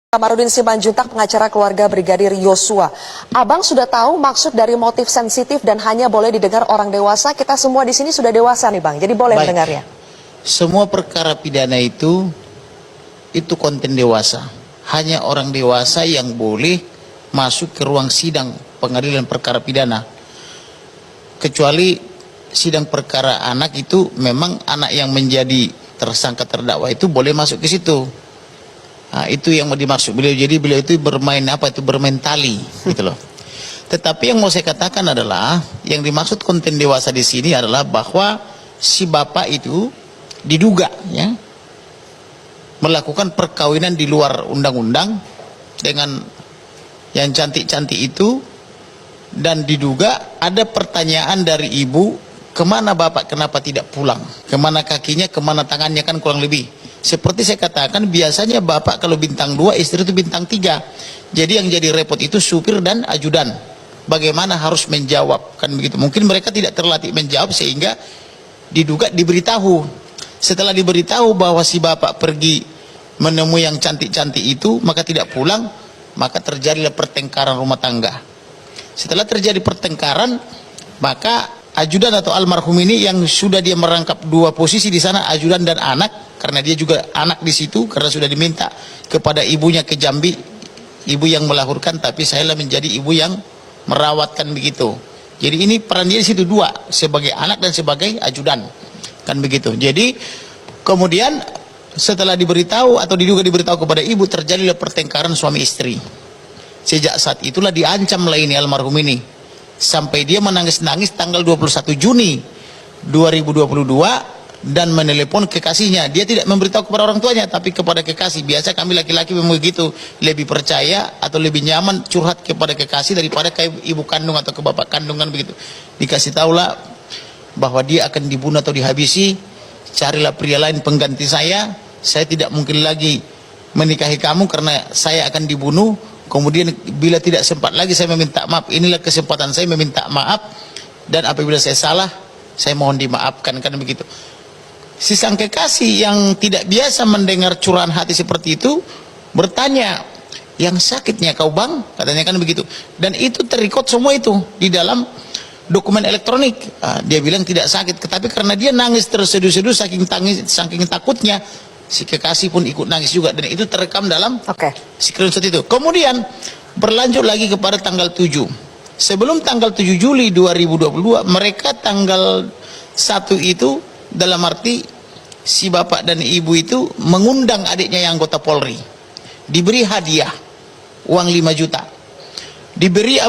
Kamarudin Simanjuntak, pengacara keluarga Brigadir Yosua. Abang sudah tahu maksud dari motif sensitif dan hanya boleh didengar orang dewasa. Kita semua di sini sudah dewasa nih Bang, jadi boleh mendengarnya. Semua perkara pidana itu konten dewasa. Hanya orang dewasa yang boleh masuk ke ruang sidang pengadilan perkara pidana. Kecuali sidang perkara anak itu memang anak yang menjadi tersangka terdakwa itu boleh masuk ke situ. Nah, itu yang mau dimaksud beliau. Jadi beliau itu bermain bermain tali gitu loh. Tetapi yang mau saya katakan adalah yang dimaksud konten dewasa di sini adalah bahwa si bapak itu diduga ya melakukan perkawinan di luar undang-undang dengan yang cantik-cantik itu, dan diduga ada pertanyaan dari ibu, kemana bapak, kenapa tidak pulang, kemana kakinya, kemana tangannya, kan kurang lebih. Seperti saya katakan, biasanya bapak kalau bintang 2, istri itu bintang 3. Jadi yang jadi repot itu supir dan ajudan. Bagaimana harus menjawab, kan begitu. Mungkin mereka tidak terlatih menjawab sehingga diduga diberitahu. Setelah diberitahu bahwa si bapak pergi menemui yang cantik-cantik itu, maka tidak pulang, maka terjadilah pertengkaran rumah tangga. Setelah terjadi pertengkaran, maka ajudan atau almarhum ini yang sudah dia merangkap dua posisi di sana, ajudan dan anak, karena dia juga anak di situ, karena sudah diminta kepada ibunya ke Jambi, ibu yang melahirkan, tapi saya lah menjadi ibu yang merawatkan begitu. Jadi ini peran dia di situ dua, sebagai anak dan sebagai ajudan, kan begitu. Jadi kemudian setelah diberitahu atau diduga diberitahu kepada ibu, terjadilah pertengkaran suami istri. Sejak saat itulah diancam lah ini almarhum ini, sampai dia menangis-nangis tanggal 21 Juni 2022 dan menelepon kekasihnya. Dia tidak memberitahu kepada orang tuanya, tapi kepada kekasih. Biasa kami laki-laki memang begitu, lebih percaya atau lebih nyaman curhat kepada kekasih daripada ke ibu kandung atau ke bapak kandungan begitu. Dikasih tahulah bahwa dia akan dibunuh atau dihabisi, carilah pria lain pengganti saya tidak mungkin lagi menikahi kamu karena saya akan dibunuh. Kemudian bila tidak sempat lagi saya meminta maaf, inilah kesempatan saya meminta maaf, dan apabila saya salah saya mohon dimaafkan, kan begitu. Si sang kekasih yang tidak biasa mendengar curahan hati seperti itu bertanya, yang sakitnya kau bang, katanya, kan begitu. Dan itu terikut semua itu di dalam dokumen elektronik. Dia bilang tidak sakit, tetapi karena dia nangis terseduh-seduh saking takutnya, si kekasih pun ikut nangis juga, dan itu terekam dalam screenshot itu. Kemudian berlanjut lagi kepada tanggal 7. Sebelum tanggal 7 Juli 2022, mereka tanggal 1 itu, dalam arti si bapak dan ibu itu mengundang adiknya yang anggota Polri, diberi hadiah uang 5 juta, diberi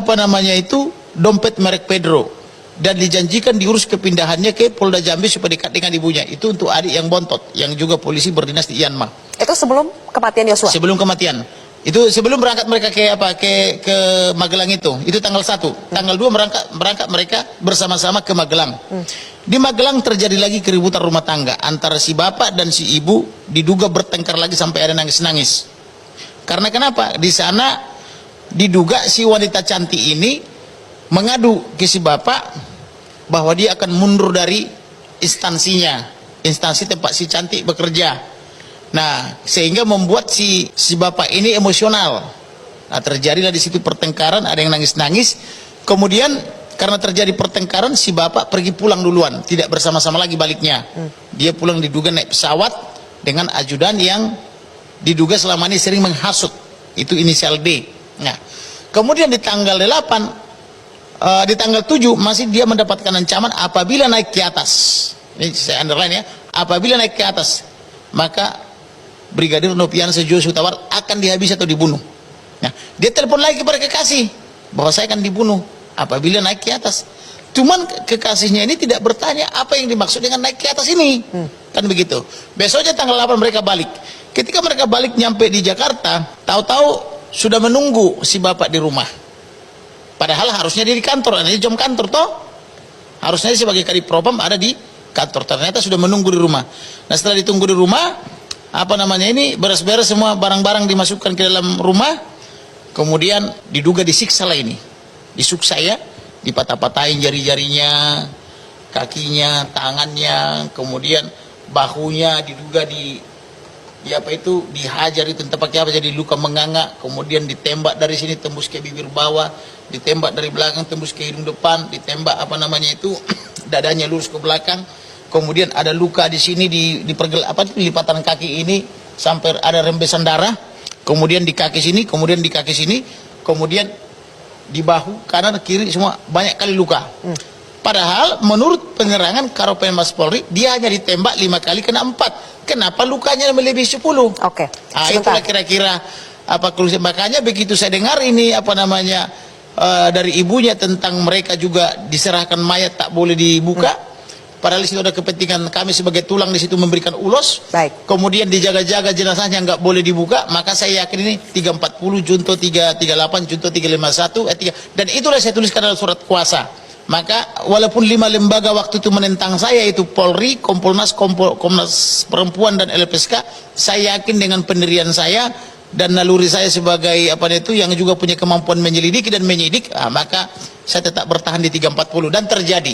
dompet merek Pedro, dan dijanjikan diurus kepindahannya ke Polda Jambi supaya dekat dengan ibunya. Itu untuk adik yang bontot, yang juga polisi berdinas di Myanmar. Itu sebelum kematian Yosua? Sebelum kematian. Itu sebelum berangkat mereka ke Magelang itu tanggal 1. Tanggal 2 berangkat mereka bersama-sama ke Magelang. Di Magelang terjadi lagi keributan rumah tangga antara si bapak dan si ibu, diduga bertengkar lagi sampai ada nangis-nangis. Karena kenapa? Di sana diduga si wanita cantik ini mengadu ke si bapak bahwa dia akan mundur dari instansinya, instansi tempat si cantik bekerja. Nah, sehingga membuat si bapak ini emosional. Nah, terjadilah di situ pertengkaran, ada yang nangis-nangis. Kemudian karena terjadi pertengkaran, si bapak pergi pulang duluan, tidak bersama-sama lagi baliknya. Dia pulang diduga naik pesawat dengan ajudan yang diduga selama ini sering menghasut, itu inisial D. Nah, kemudian di tanggal 8, di tanggal 7 masih dia mendapatkan ancaman apabila naik ke atas. Ini saya underline ya, apabila naik ke atas, maka Brigadir Nofriansah Joshua Huta Barat akan dihabisi atau dibunuh. Nah, dia telepon lagi kepada kekasih bahwa saya akan dibunuh apabila naik ke atas. Cuman kekasihnya ini tidak bertanya apa yang dimaksud dengan naik ke atas ini. Kan begitu. Besoknya tanggal 8 mereka balik. Ketika mereka balik nyampe di Jakarta, tahu-tahu sudah menunggu si bapak di rumah. Padahal harusnya dia di kantor, ini jam kantor toh. Harusnya sebagai kadif propam ada di kantor, ternyata sudah menunggu di rumah. Nah, setelah ditunggu di rumah, beres-beres semua barang-barang dimasukkan ke dalam rumah. Kemudian diduga disiksa lah ini, disiksa ya, dipatah-patahin jari-jarinya, kakinya, tangannya, kemudian bahunya diduga dihajar itu entah pakai apa, jadi luka menganga, kemudian ditembak dari sini tembus ke bibir bawah, ditembak dari belakang tembus ke hidung depan, ditembak dadanya lurus ke belakang, kemudian ada luka di sini di lipatan kaki ini sampai ada rembesan darah, kemudian di kaki sini, kemudian di kaki sini, kemudian di bahu kanan kiri semua banyak kali luka. Padahal menurut penyerangan Karopenmas Polri dia hanya ditembak 5 kali kena 4. Kenapa lukanya melebihi 10? Oke. Itulah kira-kira makanya begitu saya dengar ini dari ibunya tentang mereka juga diserahkan mayat tak boleh dibuka. Padahal itu ada kepentingan kami sebagai tulang di situ memberikan ulos. Baik. Kemudian dijaga-jaga jenazahnya nggak boleh dibuka, maka saya yakin ini 340 junto 338 junto 351 dan itulah saya tuliskan dalam surat kuasa. Maka walaupun 5 lembaga waktu itu menentang saya, itu Polri, Kompolnas, Komnas Perempuan dan LPSK, saya yakin dengan pendirian saya dan naluri saya sebagai yang juga punya kemampuan menyelidiki dan menyidik, maka saya tetap bertahan di 340 dan terjadi.